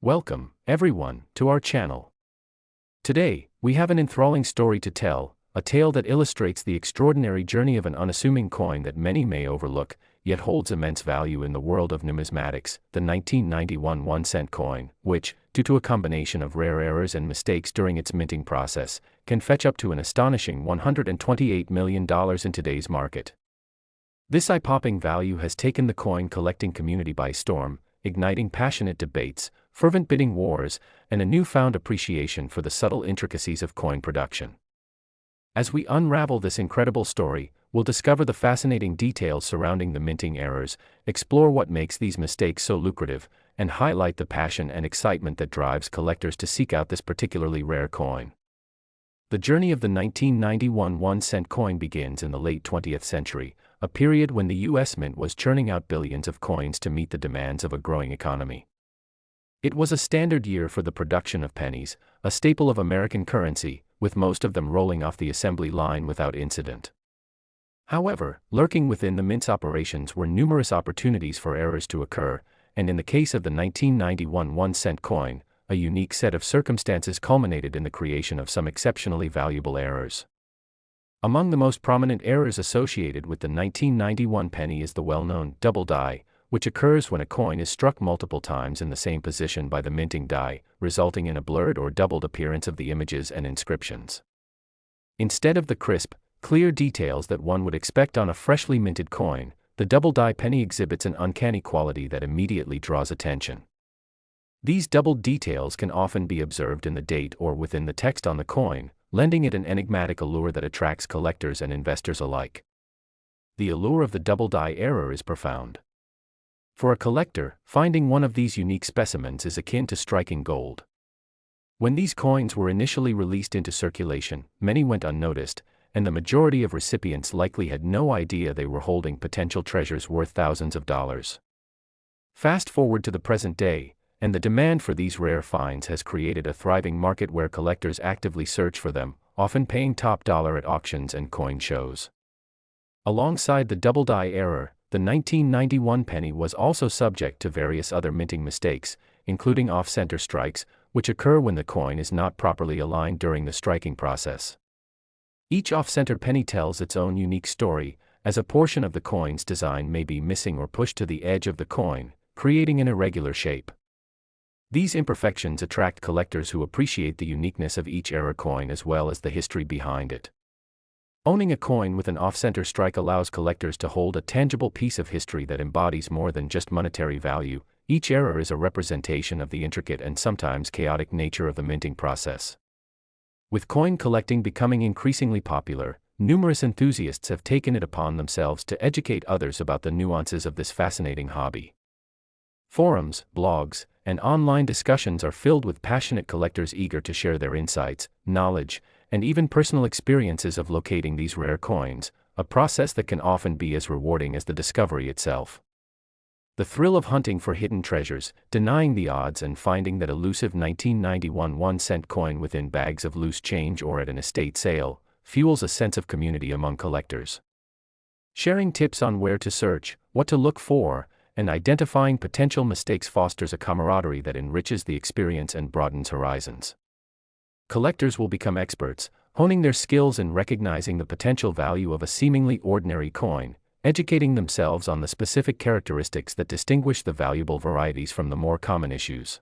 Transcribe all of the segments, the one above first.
Welcome, everyone, to our channel. Today, we have an enthralling story to tell, a tale that illustrates the extraordinary journey of an unassuming coin that many may overlook, yet holds immense value in the world of numismatics, the 1991 1-cent coin, which, due to a combination of rare errors and mistakes during its minting process, can fetch up to an astonishing $128 million in today's market. This eye-popping value has taken the coin collecting community by storm, igniting passionate debates, fervent bidding wars, and a newfound appreciation for the subtle intricacies of coin production. As we unravel this incredible story, we'll discover the fascinating details surrounding the minting errors, explore what makes these mistakes so lucrative, and highlight the passion and excitement that drives collectors to seek out this particularly rare coin. The journey of the 1991 1-cent coin begins in the late 20th century, a period when the U.S. Mint was churning out billions of coins to meet the demands of a growing economy. It was a standard year for the production of pennies, a staple of American currency, with most of them rolling off the assembly line without incident. However, lurking within the mint's operations were numerous opportunities for errors to occur, and in the case of the 1991 1-cent coin, a unique set of circumstances culminated in the creation of some exceptionally valuable errors. Among the most prominent errors associated with the 1991 penny is the well-known double die, which occurs when a coin is struck multiple times in the same position by the minting die, resulting in a blurred or doubled appearance of the images and inscriptions. Instead of the crisp, clear details that one would expect on a freshly minted coin, the double die penny exhibits an uncanny quality that immediately draws attention. These doubled details can often be observed in the date or within the text on the coin, lending it an enigmatic allure that attracts collectors and investors alike. The allure of the double die error is profound. For a collector, finding one of these unique specimens is akin to striking gold. When these coins were initially released into circulation, many went unnoticed, and the majority of recipients likely had no idea they were holding potential treasures worth thousands of dollars. Fast forward to the present day, and the demand for these rare finds has created a thriving market where collectors actively search for them, often paying top dollar at auctions and coin shows. Alongside the double die error, the 1991 penny was also subject to various other minting mistakes, including off-center strikes, which occur when the coin is not properly aligned during the striking process. Each off-center penny tells its own unique story, as a portion of the coin's design may be missing or pushed to the edge of the coin, creating an irregular shape. These imperfections attract collectors who appreciate the uniqueness of each error coin as well as the history behind it. Owning a coin with an off-center strike allows collectors to hold a tangible piece of history that embodies more than just monetary value. Each error is a representation of the intricate and sometimes chaotic nature of the minting process. With coin collecting becoming increasingly popular, numerous enthusiasts have taken it upon themselves to educate others about the nuances of this fascinating hobby. Forums, blogs, and online discussions are filled with passionate collectors eager to share their insights, knowledge, and even personal experiences of locating these rare coins, a process that can often be as rewarding as the discovery itself. The thrill of hunting for hidden treasures, denying the odds and finding that elusive 1991 1-cent coin within bags of loose change or at an estate sale, fuels a sense of community among collectors. Sharing tips on where to search, what to look for, and identifying potential mistakes fosters a camaraderie that enriches the experience and broadens horizons. Collectors will become experts, honing their skills in recognizing the potential value of a seemingly ordinary coin, educating themselves on the specific characteristics that distinguish the valuable varieties from the more common issues.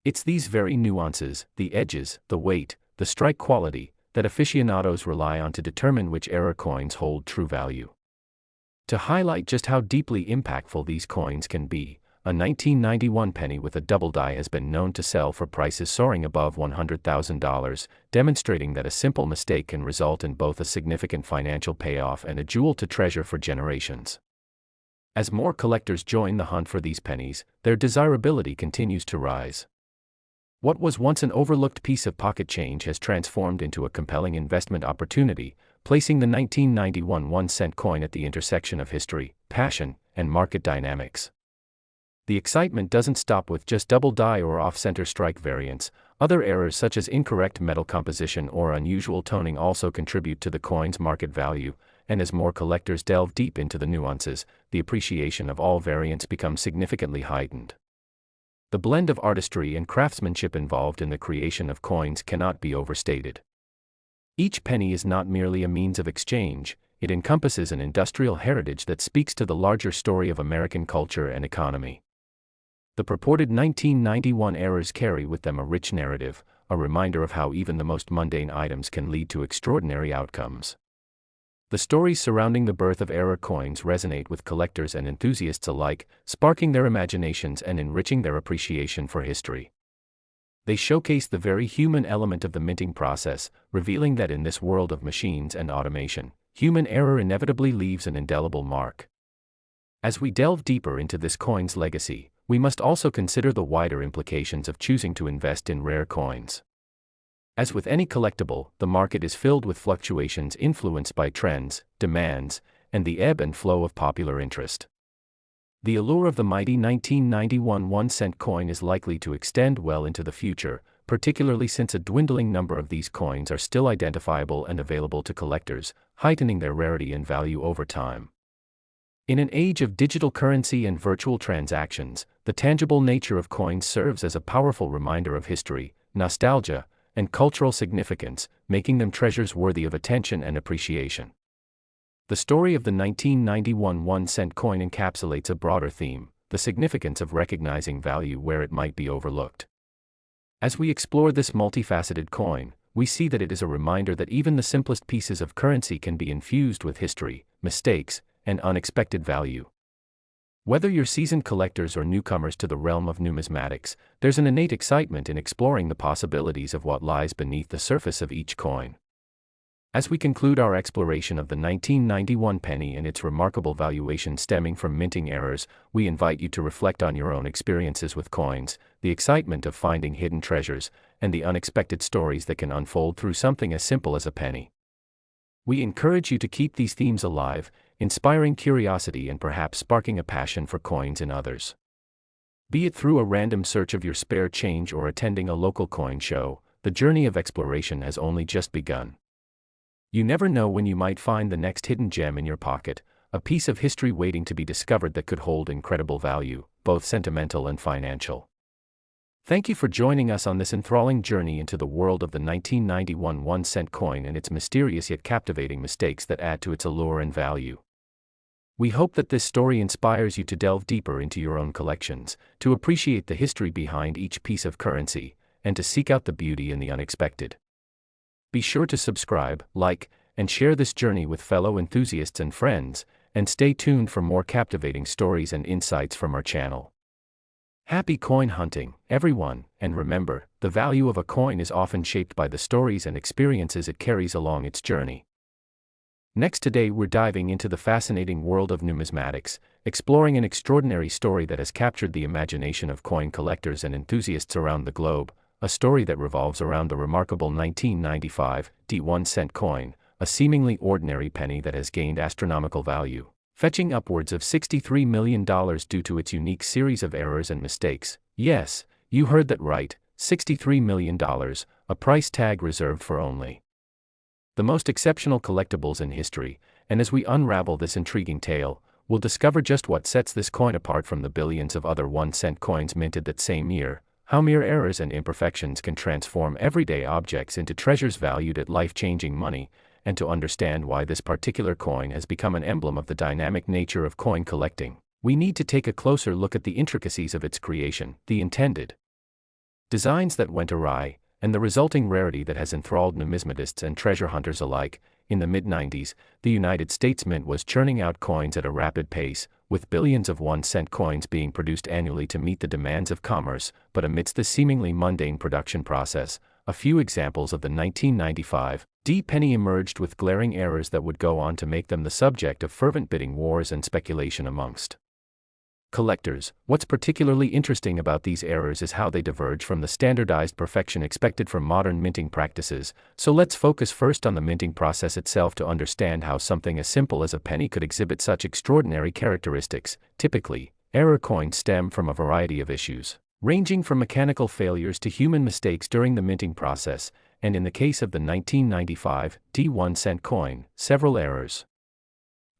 It's these very nuances, the edges, the weight, the strike quality, that aficionados rely on to determine which error coins hold true value. To highlight just how deeply impactful these coins can be, a 1991 penny with a double die has been known to sell for prices soaring above $100,000, demonstrating that a simple mistake can result in both a significant financial payoff and a jewel to treasure for generations. As more collectors join the hunt for these pennies, their desirability continues to rise. What was once an overlooked piece of pocket change has transformed into a compelling investment opportunity, placing the 1991 1-cent coin at the intersection of history, passion, and market dynamics. The excitement doesn't stop with just double die or off-center strike variants. Other errors such as incorrect metal composition or unusual toning also contribute to the coin's market value, and as more collectors delve deep into the nuances, the appreciation of all variants becomes significantly heightened. The blend of artistry and craftsmanship involved in the creation of coins cannot be overstated. Each penny is not merely a means of exchange, it encompasses an industrial heritage that speaks to the larger story of American culture and economy. The purported 1991 errors carry with them a rich narrative, a reminder of how even the most mundane items can lead to extraordinary outcomes. The stories surrounding the birth of error coins resonate with collectors and enthusiasts alike, sparking their imaginations and enriching their appreciation for history. They showcase the very human element of the minting process, revealing that in this world of machines and automation, human error inevitably leaves an indelible mark. As we delve deeper into this coin's legacy, we must also consider the wider implications of choosing to invest in rare coins. As with any collectible, the market is filled with fluctuations influenced by trends, demands, and the ebb and flow of popular interest. The allure of the mighty 1991 1-cent coin is likely to extend well into the future, particularly since a dwindling number of these coins are still identifiable and available to collectors, heightening their rarity and value over time. In an age of digital currency and virtual transactions, the tangible nature of coins serves as a powerful reminder of history, nostalgia, and cultural significance, making them treasures worthy of attention and appreciation. The story of the 1991 1-cent coin encapsulates a broader theme, the significance of recognizing value where it might be overlooked. As we explore this multifaceted coin, we see that it is a reminder that even the simplest pieces of currency can be infused with history, mistakes, and unexpected value. Whether you're seasoned collectors or newcomers to the realm of numismatics, there's an innate excitement in exploring the possibilities of what lies beneath the surface of each coin. As we conclude our exploration of the 1991 penny and its remarkable valuation stemming from minting errors, we invite you to reflect on your own experiences with coins, the excitement of finding hidden treasures, and the unexpected stories that can unfold through something as simple as a penny. We encourage you to keep these themes alive, inspiring curiosity and perhaps sparking a passion for coins in others. Be it through a random search of your spare change or attending a local coin show, the journey of exploration has only just begun. You never know when you might find the next hidden gem in your pocket, a piece of history waiting to be discovered that could hold incredible value, both sentimental and financial. Thank you for joining us on this enthralling journey into the world of the 1991 1-cent coin and its mysterious yet captivating mistakes that add to its allure and value. We hope that this story inspires you to delve deeper into your own collections, to appreciate the history behind each piece of currency, and to seek out the beauty in the unexpected. Be sure to subscribe, like, and share this journey with fellow enthusiasts and friends, and stay tuned for more captivating stories and insights from our channel. Happy coin hunting, everyone, and remember, the value of a coin is often shaped by the stories and experiences it carries along its journey. Next today we're diving into the fascinating world of numismatics, exploring an extraordinary story that has captured the imagination of coin collectors and enthusiasts around the globe, a story that revolves around the remarkable 1995 1-cent coin, a seemingly ordinary penny that has gained astronomical value, fetching upwards of $63 million due to its unique series of errors and mistakes. Yes, you heard that right, $63 million, a price tag reserved for only the most exceptional collectibles in history. And as we unravel this intriguing tale, we'll discover just what sets this coin apart from the billions of other 1-cent coins minted that same year, how mere errors and imperfections can transform everyday objects into treasures valued at life-changing money, and to understand why this particular coin has become an emblem of the dynamic nature of coin collecting, we need to take a closer look at the intricacies of its creation, the intended designs that went awry, and the resulting rarity that has enthralled numismatists and treasure hunters alike. In the mid-90s, the United States Mint was churning out coins at a rapid pace, with billions of 1-cent coins being produced annually to meet the demands of commerce. But amidst the seemingly mundane production process, a few examples of the 1995 penny emerged with glaring errors that would go on to make them the subject of fervent bidding wars and speculation amongst collectors. What's particularly interesting about these errors is how they diverge from the standardized perfection expected from modern minting practices. So let's focus first on the minting process itself to understand how something as simple as a penny could exhibit such extraordinary characteristics. Typically, error coins stem from a variety of issues, ranging from mechanical failures to human mistakes during the minting process, and in the case of the 1995 1-cent coin, several errors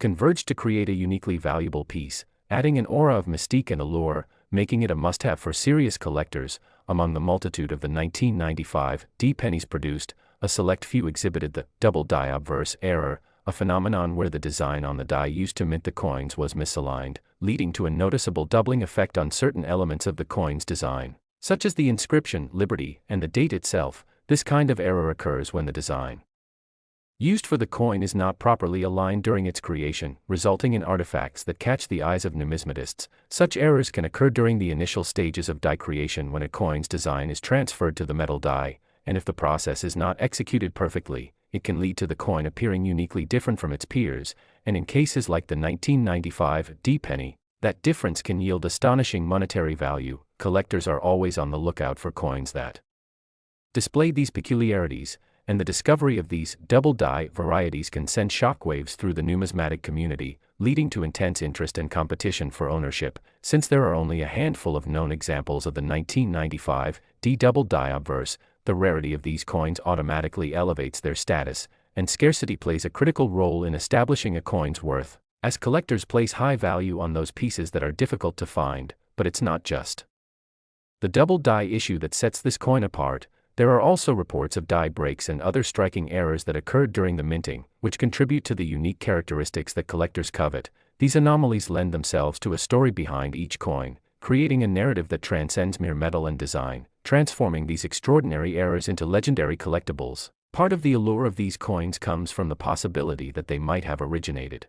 converged to create a uniquely valuable piece, adding an aura of mystique and allure. making it a must-have for serious collectors. Among the multitude of the 1995 D pennies produced, a select few exhibited the double die obverse error, a phenomenon where the design on the die used to mint the coins was misaligned, leading to a noticeable doubling effect on certain elements of the coin's design, such as the inscription, liberty, and the date itself. This kind of error occurs when the design used for the coin is not properly aligned during its creation, resulting in artifacts that catch the eyes of numismatists. Such errors can occur during the initial stages of die creation when a coin's design is transferred to the metal die, and if the process is not executed perfectly, it can lead to the coin appearing uniquely different from its peers, and in cases like the 1995 D penny, that difference can yield astonishing monetary value. Collectors are always on the lookout for coins that display these peculiarities, and the discovery of these double die varieties can send shockwaves through the numismatic community, leading to intense interest and competition for ownership. Since there are only a handful of known examples of the 1995 D double die obverse, the rarity of these coins automatically elevates their status, and scarcity plays a critical role in establishing a coin's worth, as collectors place high value on those pieces that are difficult to find. But it's not just the double die issue that sets this coin apart. There are also reports of die breaks and other striking errors that occurred during the minting, which contribute to the unique characteristics that collectors covet. These anomalies lend themselves to a story behind each coin, creating a narrative that transcends mere metal and design, transforming these extraordinary errors into legendary collectibles. Part of the allure of these coins comes from the possibility that they might have originated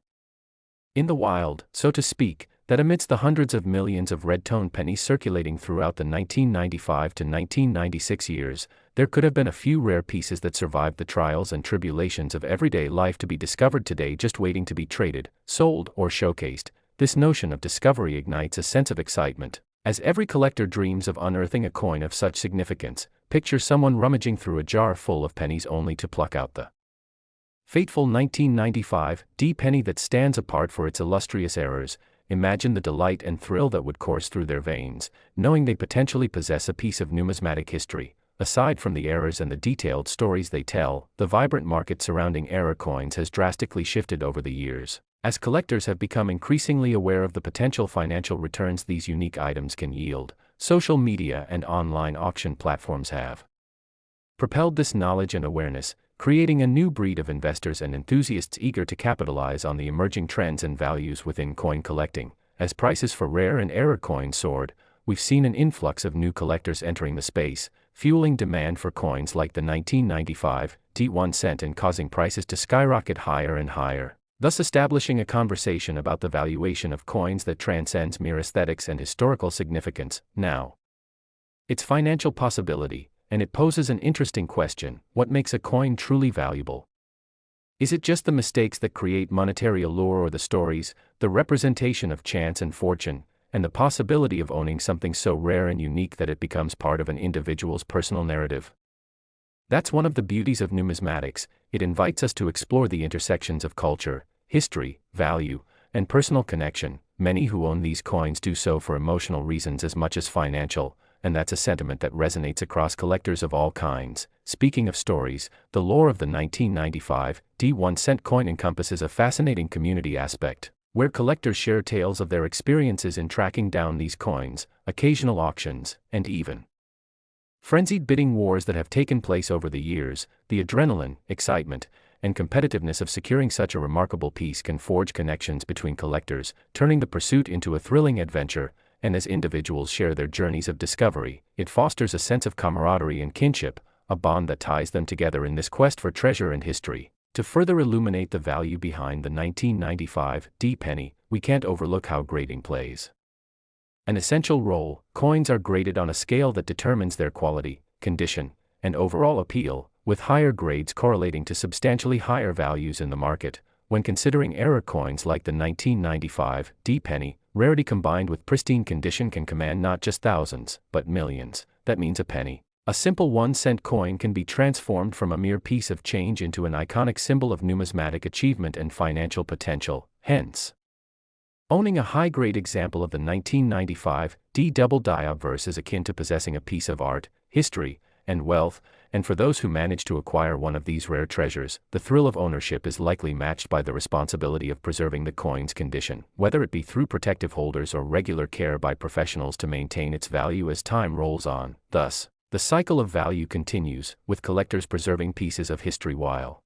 in the wild, so to speak, that amidst the hundreds of millions of red-toned pennies circulating throughout the 1995 to 1996 years, there could have been a few rare pieces that survived the trials and tribulations of everyday life to be discovered today, just waiting to be traded, sold, or showcased. This notion of discovery ignites a sense of excitement, as every collector dreams of unearthing a coin of such significance. Picture someone rummaging through a jar full of pennies only to pluck out the fateful 1995 D penny that stands apart for its illustrious errors. Imagine the delight and thrill that would course through their veins, knowing they potentially possess a piece of numismatic history. Aside from the errors and the detailed stories they tell, the vibrant market surrounding error coins has drastically shifted over the years, as collectors have become increasingly aware of the potential financial returns these unique items can yield. Social media and online auction platforms have propelled this knowledge and awareness, creating a new breed of investors and enthusiasts eager to capitalize on the emerging trends and values within coin collecting. As prices for rare and error coins soared, we've seen an influx of new collectors entering the space, fueling demand for coins like the 1995 D1 cent and causing prices to skyrocket higher and higher, thus establishing a conversation about the valuation of coins that transcends mere aesthetics and historical significance. Now, its financial possibility, and it poses an interesting question: what makes a coin truly valuable? Is it just the mistakes that create monetary allure, or the stories, the representation of chance and fortune, and the possibility of owning something so rare and unique that it becomes part of an individual's personal narrative? That's one of the beauties of numismatics. It invites us to explore the intersections of culture, history, value, and personal connection. Many who own these coins do so for emotional reasons as much as financial, and that's a sentiment that resonates across collectors of all kinds. Speaking of stories, the lore of the 1995 D1 cent coin encompasses a fascinating community aspect, where collectors share tales of their experiences in tracking down these coins, occasional auctions, and even frenzied bidding wars that have taken place over the years. The adrenaline, excitement, and competitiveness of securing such a remarkable piece can forge connections between collectors, turning the pursuit into a thrilling adventure. And as individuals share their journeys of discovery, it fosters a sense of camaraderie and kinship, a bond that ties them together in this quest for treasure and history. To further illuminate the value behind the 1995 D penny, we can't overlook how grading plays an essential role. Coins are graded on a scale that determines their quality, condition, and overall appeal, with higher grades correlating to substantially higher values in the market. When considering error coins like the 1995 D penny, rarity combined with pristine condition can command not just thousands, but millions. That means a penny, a simple 1-cent coin, can be transformed from a mere piece of change into an iconic symbol of numismatic achievement and financial potential. Hence, owning a high-grade example of the 1995 D double die obverse is akin to possessing a piece of art, history, and wealth, and for those who manage to acquire one of these rare treasures, the thrill of ownership is likely matched by the responsibility of preserving the coin's condition, whether it be through protective holders or regular care by professionals to maintain its value as time rolls on. Thus, the cycle of value continues, with collectors preserving pieces of history while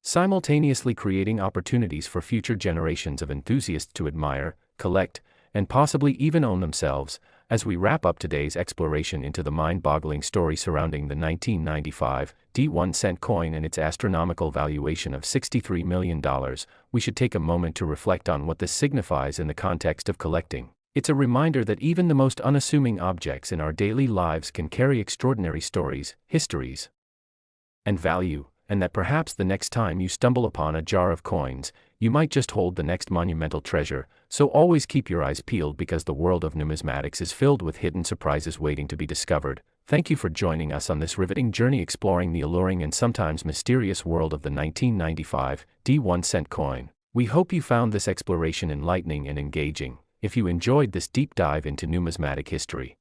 simultaneously creating opportunities for future generations of enthusiasts to admire, collect, and possibly even own themselves. As we wrap up today's exploration into the mind-boggling story surrounding the 1995 D1 cent coin and its astronomical valuation of $63 million, we should take a moment to reflect on what this signifies in the context of collecting. It's a reminder that even the most unassuming objects in our daily lives can carry extraordinary stories, histories, and value, and that perhaps the next time you stumble upon a jar of coins, you might just hold the next monumental treasure. So always keep your eyes peeled, because the world of numismatics is filled with hidden surprises waiting to be discovered. Thank you for joining us on this riveting journey exploring the alluring and sometimes mysterious world of the 1995 D1 cent coin. We hope you found this exploration enlightening and engaging. If you enjoyed this deep dive into numismatic history,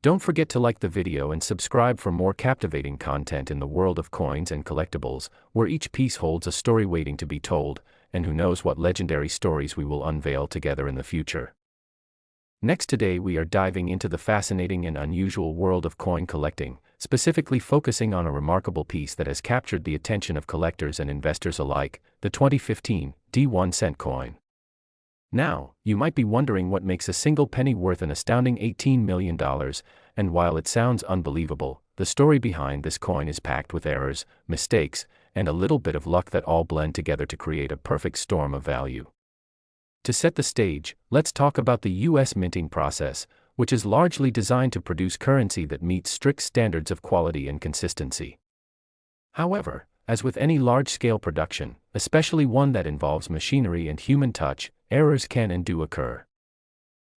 don't forget to like the video and subscribe for more captivating content in the world of coins and collectibles, where each piece holds a story waiting to be told, and who knows what legendary stories we will unveil together in the future. Next, today we are diving into the fascinating and unusual world of coin collecting, specifically focusing on a remarkable piece that has captured the attention of collectors and investors alike, the 2015 D1 cent coin. Now, you might be wondering what makes a single penny worth an astounding $18 million, and while it sounds unbelievable, the story behind this coin is packed with errors, mistakes, and a little bit of luck that all blend together to create a perfect storm of value. To set the stage, let's talk about the U.S. minting process, which is largely designed to produce currency that meets strict standards of quality and consistency. However, as with any large-scale production, especially one that involves machinery and human touch, errors can and do occur.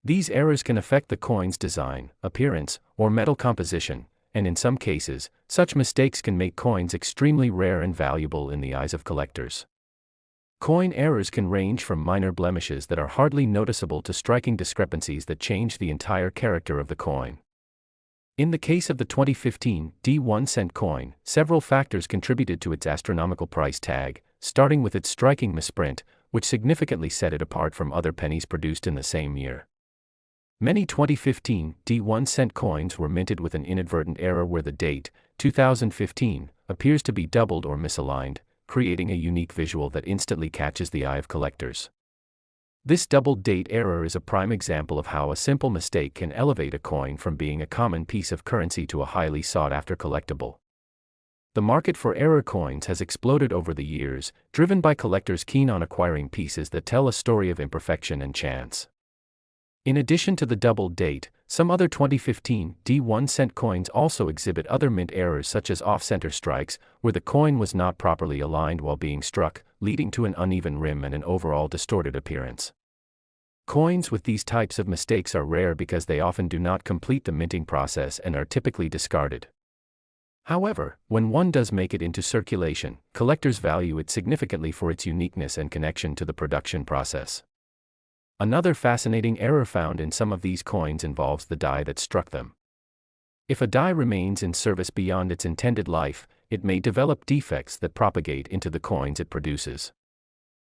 These errors can affect the coin's design, appearance, or metal composition, and in some cases, such mistakes can make coins extremely rare and valuable in the eyes of collectors. Coin errors can range from minor blemishes that are hardly noticeable to striking discrepancies that change the entire character of the coin. In the case of the 2015 D1 cent coin, several factors contributed to its astronomical price tag, starting with its striking misprint, which significantly set it apart from other pennies produced in the same year. Many 2015 D1 cent coins were minted with an inadvertent error where the date, 2015, appears to be doubled or misaligned, creating a unique visual that instantly catches the eye of collectors. This doubled date error is a prime example of how a simple mistake can elevate a coin from being a common piece of currency to a highly sought-after collectible. The market for error coins has exploded over the years, driven by collectors keen on acquiring pieces that tell a story of imperfection and chance. In addition to the doubled date, some other 2015 D1 cent coins also exhibit other mint errors such as off-center strikes, where the coin was not properly aligned while being struck, leading to an uneven rim and an overall distorted appearance. Coins with these types of mistakes are rare because they often do not complete the minting process and are typically discarded. However, when one does make it into circulation, collectors value it significantly for its uniqueness and connection to the production process. Another fascinating error found in some of these coins involves the die that struck them. If a die remains in service beyond its intended life, it may develop defects that propagate into the coins it produces.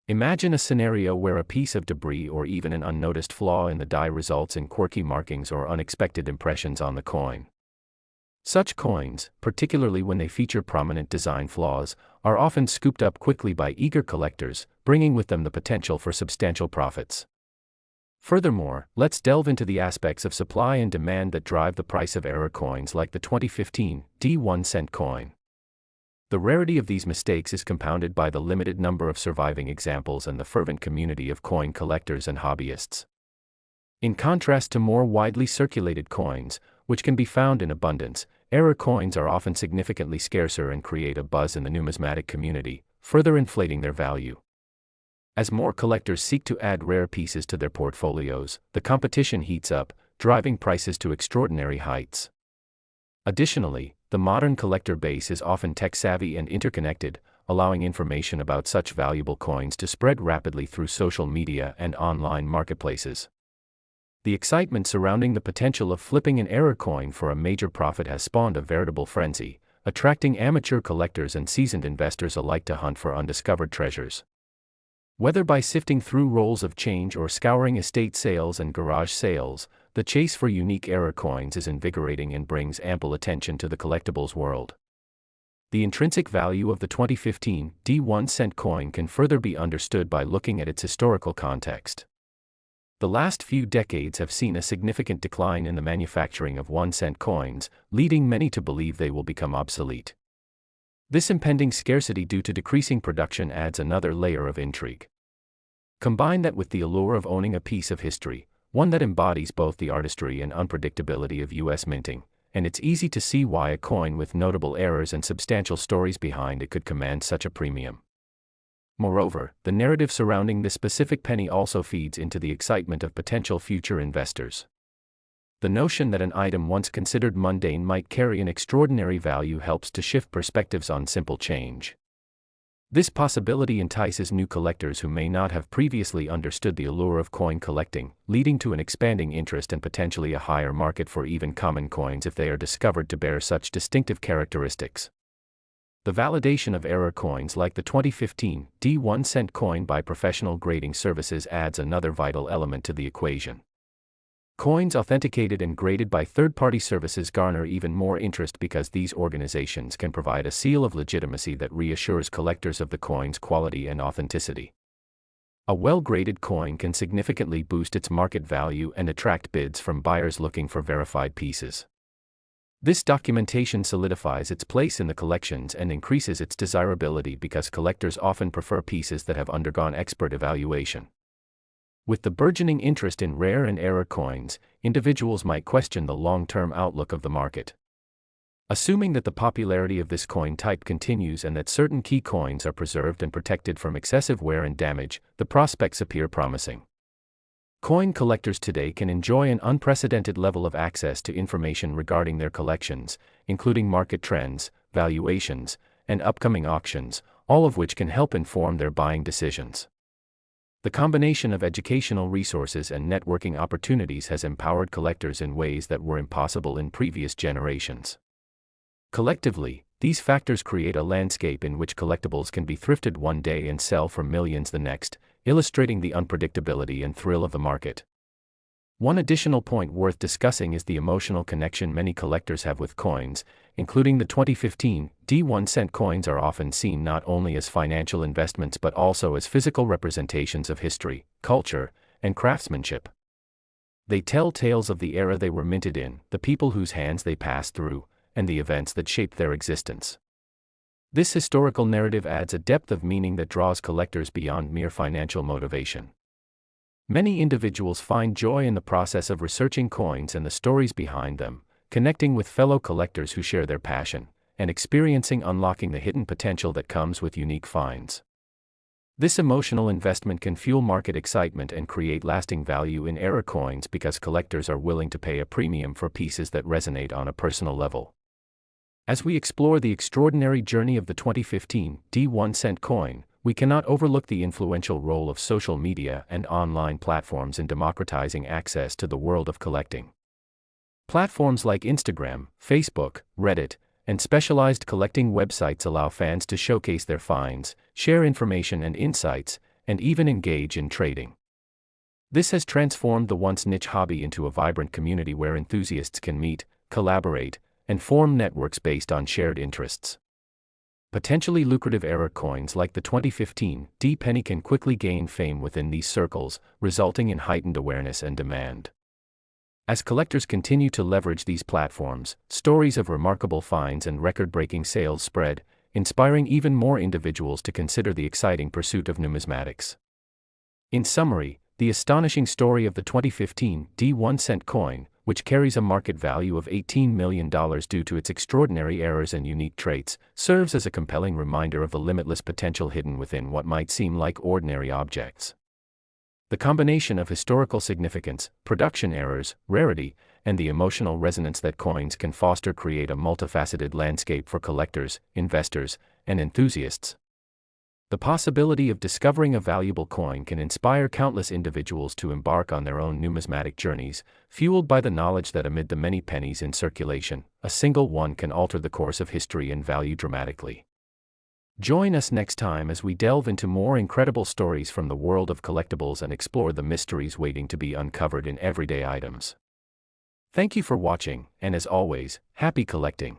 Imagine a scenario where a piece of debris or even an unnoticed flaw in the die results in quirky markings or unexpected impressions on the coin. Such coins, particularly when they feature prominent design flaws, are often scooped up quickly by eager collectors, bringing with them the potential for substantial profits. Furthermore, let's delve into the aspects of supply and demand that drive the price of error coins like the 2015 D1 cent coin. The rarity of these mistakes is compounded by the limited number of surviving examples and the fervent community of coin collectors and hobbyists. In contrast to more widely circulated coins, which can be found in abundance, error coins are often significantly scarcer and create a buzz in the numismatic community, further inflating their value. As more collectors seek to add rare pieces to their portfolios, the competition heats up, driving prices to extraordinary heights. Additionally, the modern collector base is often tech-savvy and interconnected, allowing information about such valuable coins to spread rapidly through social media and online marketplaces. The excitement surrounding the potential of flipping an error coin for a major profit has spawned a veritable frenzy, attracting amateur collectors and seasoned investors alike to hunt for undiscovered treasures. Whether by sifting through rolls of change or scouring estate sales and garage sales, the chase for unique error coins is invigorating and brings ample attention to the collectibles world. The intrinsic value of the 2015 D1 cent coin can further be understood by looking at its historical context. The last few decades have seen a significant decline in the manufacturing of 1-cent coins, leading many to believe they will become obsolete. This impending scarcity due to decreasing production adds another layer of intrigue. Combine that with the allure of owning a piece of history, one that embodies both the artistry and unpredictability of U.S. minting, and it's easy to see why a coin with notable errors and substantial stories behind it could command such a premium. Moreover, the narrative surrounding this specific penny also feeds into the excitement of potential future investors. The notion that an item once considered mundane might carry an extraordinary value helps to shift perspectives on simple change. This possibility entices new collectors who may not have previously understood the allure of coin collecting, leading to an expanding interest and potentially a higher market for even common coins if they are discovered to bear such distinctive characteristics. The validation of error coins like the 2015 D1 cent coin by professional grading services adds another vital element to the equation. Coins authenticated and graded by third-party services garner even more interest because these organizations can provide a seal of legitimacy that reassures collectors of the coin's quality and authenticity. A well-graded coin can significantly boost its market value and attract bids from buyers looking for verified pieces. This documentation solidifies its place in the collections and increases its desirability because collectors often prefer pieces that have undergone expert evaluation. With the burgeoning interest in rare and error coins, individuals might question the long-term outlook of the market. Assuming that the popularity of this coin type continues and that certain key coins are preserved and protected from excessive wear and damage, the prospects appear promising. Coin collectors today can enjoy an unprecedented level of access to information regarding their collections, including market trends, valuations, and upcoming auctions, all of which can help inform their buying decisions. The combination of educational resources and networking opportunities has empowered collectors in ways that were impossible in previous generations. Collectively, these factors create a landscape in which collectibles can be thrifted one day and sell for millions the next, illustrating the unpredictability and thrill of the market. One additional point worth discussing is the emotional connection many collectors have with coins, including the 2015 D1 cent coins are often seen not only as financial investments but also as physical representations of history, culture, and craftsmanship. They tell tales of the era they were minted in, the people whose hands they passed through, and the events that shaped their existence. This historical narrative adds a depth of meaning that draws collectors beyond mere financial motivation. Many individuals find joy in the process of researching coins and the stories behind them, connecting with fellow collectors who share their passion, and experiencing unlocking the hidden potential that comes with unique finds. This emotional investment can fuel market excitement and create lasting value in error coins because collectors are willing to pay a premium for pieces that resonate on a personal level. As we explore the extraordinary journey of the 2015 D1 cent coin, we cannot overlook the influential role of social media and online platforms in democratizing access to the world of collecting. Platforms like Instagram, Facebook, Reddit, and specialized collecting websites allow fans to showcase their finds, share information and insights, and even engage in trading. This has transformed the once niche hobby into a vibrant community where enthusiasts can meet, collaborate, and form networks based on shared interests. Potentially lucrative error coins like the 2015 D penny can quickly gain fame within these circles, resulting in heightened awareness and demand. As collectors continue to leverage these platforms, stories of remarkable finds and record-breaking sales spread, inspiring even more individuals to consider the exciting pursuit of numismatics. In summary, the astonishing story of the 2015 D1 cent coin, which carries a market value of $18 million due to its extraordinary errors and unique traits, serves as a compelling reminder of the limitless potential hidden within what might seem like ordinary objects. The combination of historical significance, production errors, rarity, and the emotional resonance that coins can foster create a multifaceted landscape for collectors, investors, and enthusiasts. The possibility of discovering a valuable coin can inspire countless individuals to embark on their own numismatic journeys, fueled by the knowledge that amid the many pennies in circulation, a single one can alter the course of history and value dramatically. Join us next time as we delve into more incredible stories from the world of collectibles and explore the mysteries waiting to be uncovered in everyday items. Thank you for watching, and as always, happy collecting.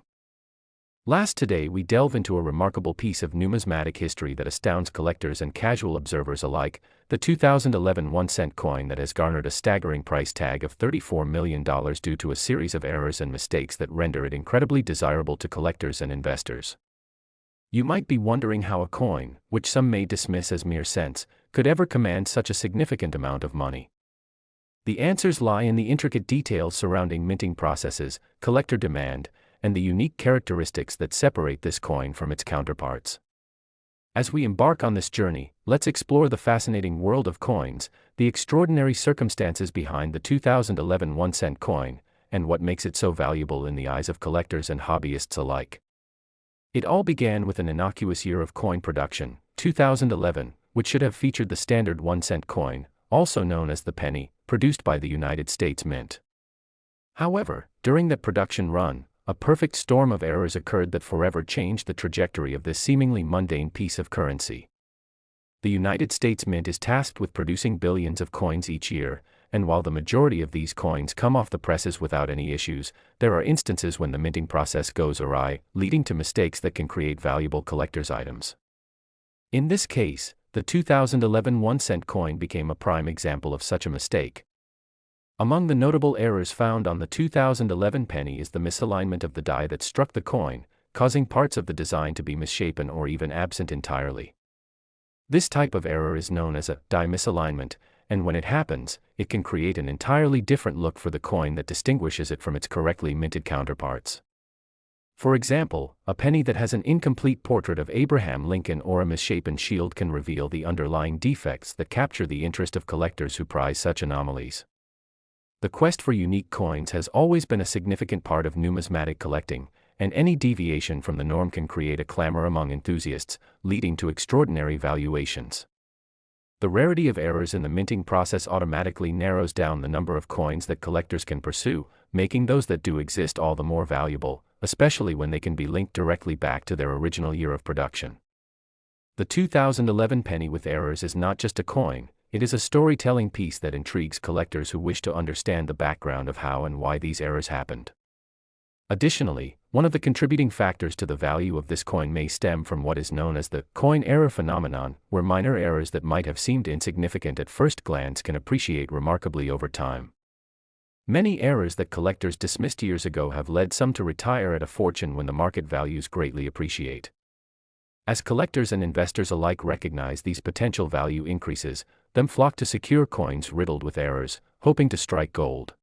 Last today we delve into a remarkable piece of numismatic history that astounds collectors and casual observers alike, the 2011 1-cent coin that has garnered a staggering price tag of $34 million due to a series of errors and mistakes that render it incredibly desirable to collectors and investors. You might be wondering how a coin, which some may dismiss as mere cents, could ever command such a significant amount of money. The answers lie in the intricate details surrounding minting processes, collector demand, and the unique characteristics that separate this coin from its counterparts. As we embark on this journey, let's explore the fascinating world of coins, the extraordinary circumstances behind the 2011 1-cent coin, and what makes it so valuable in the eyes of collectors and hobbyists alike. It all began with an innocuous year of coin production, 2011, which should have featured the standard 1-cent coin, also known as the penny, produced by the United States Mint. However, during that production run, a perfect storm of errors occurred that forever changed the trajectory of this seemingly mundane piece of currency. The United States Mint is tasked with producing billions of coins each year, and while the majority of these coins come off the presses without any issues, there are instances when the minting process goes awry, leading to mistakes that can create valuable collector's items. In this case, the 2011 1-cent coin became a prime example of such a mistake. Among the notable errors found on the 2011 penny is the misalignment of the die that struck the coin, causing parts of the design to be misshapen or even absent entirely. This type of error is known as a die misalignment, and when it happens, it can create an entirely different look for the coin that distinguishes it from its correctly minted counterparts. For example, a penny that has an incomplete portrait of Abraham Lincoln or a misshapen shield can reveal the underlying defects that capture the interest of collectors who prize such anomalies. The quest for unique coins has always been a significant part of numismatic collecting, and any deviation from the norm can create a clamor among enthusiasts, leading to extraordinary valuations. The rarity of errors in the minting process automatically narrows down the number of coins that collectors can pursue, making those that do exist all the more valuable, especially when they can be linked directly back to their original year of production. The 2011 penny with errors is not just a coin, it is a storytelling piece that intrigues collectors who wish to understand the background of how and why these errors happened. Additionally, one of the contributing factors to the value of this coin may stem from what is known as the coin error phenomenon, where minor errors that might have seemed insignificant at first glance can appreciate remarkably over time. Many errors that collectors dismissed years ago have led some to retire at a fortune when the market values greatly appreciate. As collectors and investors alike recognize these potential value increases, them flock to secure coins riddled with errors, hoping to strike gold.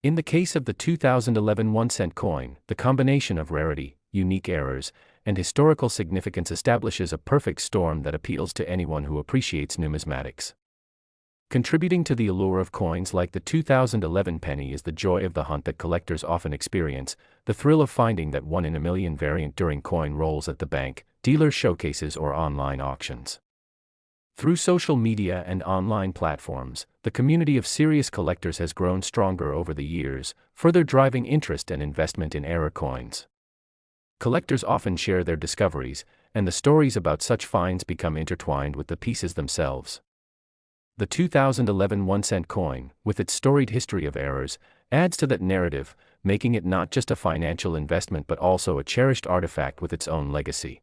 In the case of the 2011 1-cent coin, the combination of rarity, unique errors, and historical significance establishes a perfect storm that appeals to anyone who appreciates numismatics. Contributing to the allure of coins like the 2011 penny is the joy of the hunt that collectors often experience, the thrill of finding that one-in-a-million variant during coin rolls at the bank, dealer showcases or online auctions. Through social media and online platforms, the community of serious collectors has grown stronger over the years, further driving interest and investment in error coins. Collectors often share their discoveries, and the stories about such finds become intertwined with the pieces themselves. The 2011 1-cent coin, with its storied history of errors, adds to that narrative, making it not just a financial investment but also a cherished artifact with its own legacy.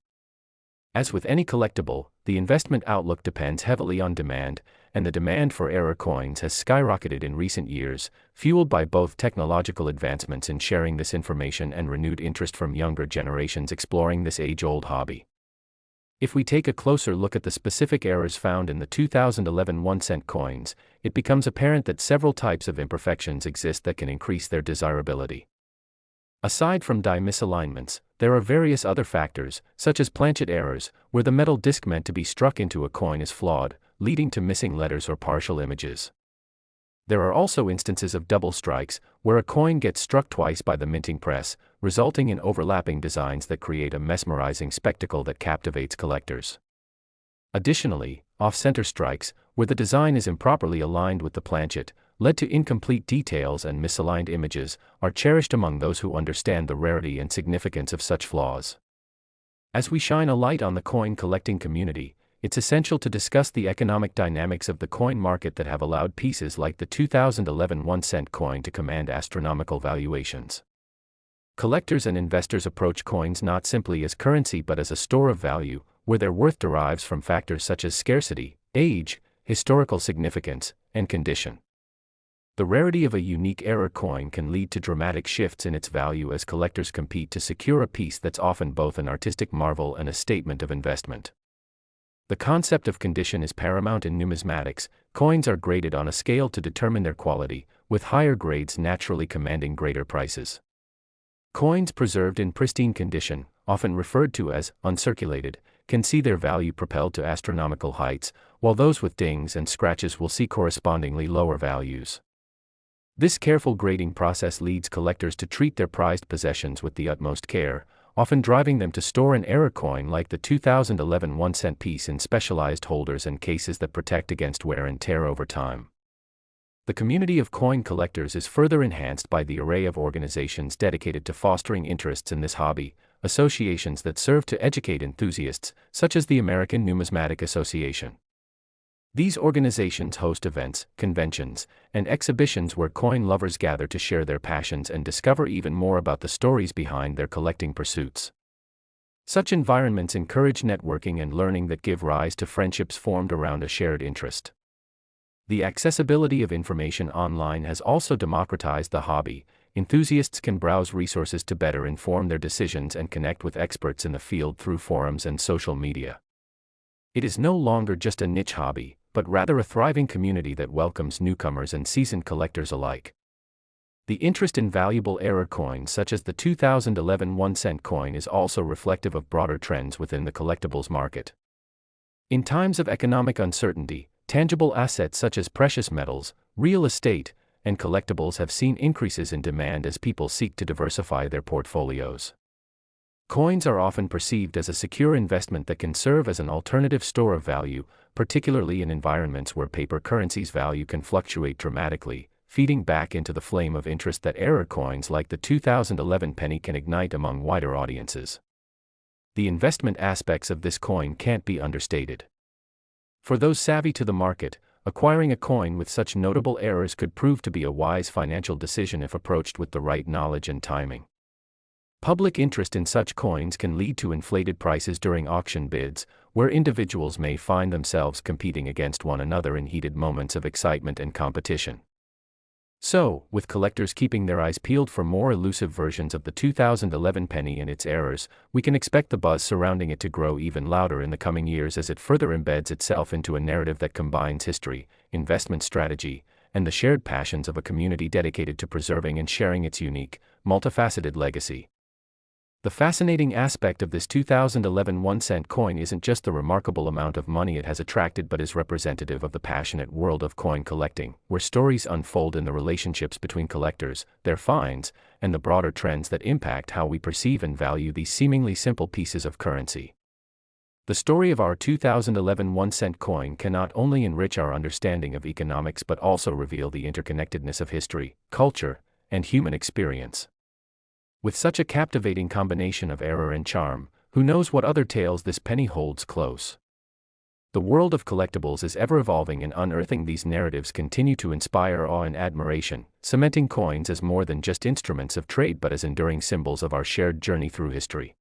As with any collectible, the investment outlook depends heavily on demand, and the demand for error coins has skyrocketed in recent years, fueled by both technological advancements in sharing this information and renewed interest from younger generations exploring this age-old hobby. If we take a closer look at the specific errors found in the 2011 1-cent coins, it becomes apparent that several types of imperfections exist that can increase their desirability. Aside from die misalignments, there are various other factors, such as planchet errors, where the metal disc meant to be struck into a coin is flawed, leading to missing letters or partial images. There are also instances of double strikes, where a coin gets struck twice by the minting press, resulting in overlapping designs that create a mesmerizing spectacle that captivates collectors. Additionally, off-center strikes, where the design is improperly aligned with the planchet, led to incomplete details and misaligned images, are cherished among those who understand the rarity and significance of such flaws. As we shine a light on the coin collecting community, it's essential to discuss the economic dynamics of the coin market that have allowed pieces like the 2011 1-cent coin to command astronomical valuations. Collectors and investors approach coins not simply as currency but as a store of value, where their worth derives from factors such as scarcity, age, historical significance, and condition. The rarity of a unique error coin can lead to dramatic shifts in its value as collectors compete to secure a piece that's often both an artistic marvel and a statement of investment. The concept of condition is paramount in numismatics. Coins are graded on a scale to determine their quality, with higher grades naturally commanding greater prices. Coins preserved in pristine condition, often referred to as uncirculated, can see their value propelled to astronomical heights, while those with dings and scratches will see correspondingly lower values. This careful grading process leads collectors to treat their prized possessions with the utmost care, often driving them to store an error coin like the 2011 1-cent piece in specialized holders and cases that protect against wear and tear over time. The community of coin collectors is further enhanced by the array of organizations dedicated to fostering interests in this hobby, associations that serve to educate enthusiasts, such as the American Numismatic Association. These organizations host events, conventions, and exhibitions where coin lovers gather to share their passions and discover even more about the stories behind their collecting pursuits. Such environments encourage networking and learning that give rise to friendships formed around a shared interest. The accessibility of information online has also democratized the hobby. Enthusiasts can browse resources to better inform their decisions and connect with experts in the field through forums and social media. It is no longer just a niche hobby, but rather a thriving community that welcomes newcomers and seasoned collectors alike. The interest in valuable error coins such as the 2011 1-cent coin is also reflective of broader trends within the collectibles market. In times of economic uncertainty, tangible assets such as precious metals, real estate, and collectibles have seen increases in demand as people seek to diversify their portfolios. Coins are often perceived as a secure investment that can serve as an alternative store of value, particularly in environments where paper currency's value can fluctuate dramatically, feeding back into the flame of interest that error coins like the 2011 penny can ignite among wider audiences. The investment aspects of this coin can't be understated. For those savvy to the market, acquiring a coin with such notable errors could prove to be a wise financial decision if approached with the right knowledge and timing. Public interest in such coins can lead to inflated prices during auction bids, where individuals may find themselves competing against one another in heated moments of excitement and competition. So, with collectors keeping their eyes peeled for more elusive versions of the 2011 penny and its errors, we can expect the buzz surrounding it to grow even louder in the coming years as it further embeds itself into a narrative that combines history, investment strategy, and the shared passions of a community dedicated to preserving and sharing its unique, multifaceted legacy. The fascinating aspect of this 2011 1-cent coin isn't just the remarkable amount of money it has attracted but is representative of the passionate world of coin collecting, where stories unfold in the relationships between collectors, their finds, and the broader trends that impact how we perceive and value these seemingly simple pieces of currency. The story of our 2011 1-cent coin can not only enrich our understanding of economics but also reveal the interconnectedness of history, culture, and human experience. With such a captivating combination of error and charm, who knows what other tales this penny holds close? The world of collectibles is ever evolving, and unearthing these narratives continue to inspire awe and admiration, cementing coins as more than just instruments of trade but as enduring symbols of our shared journey through history.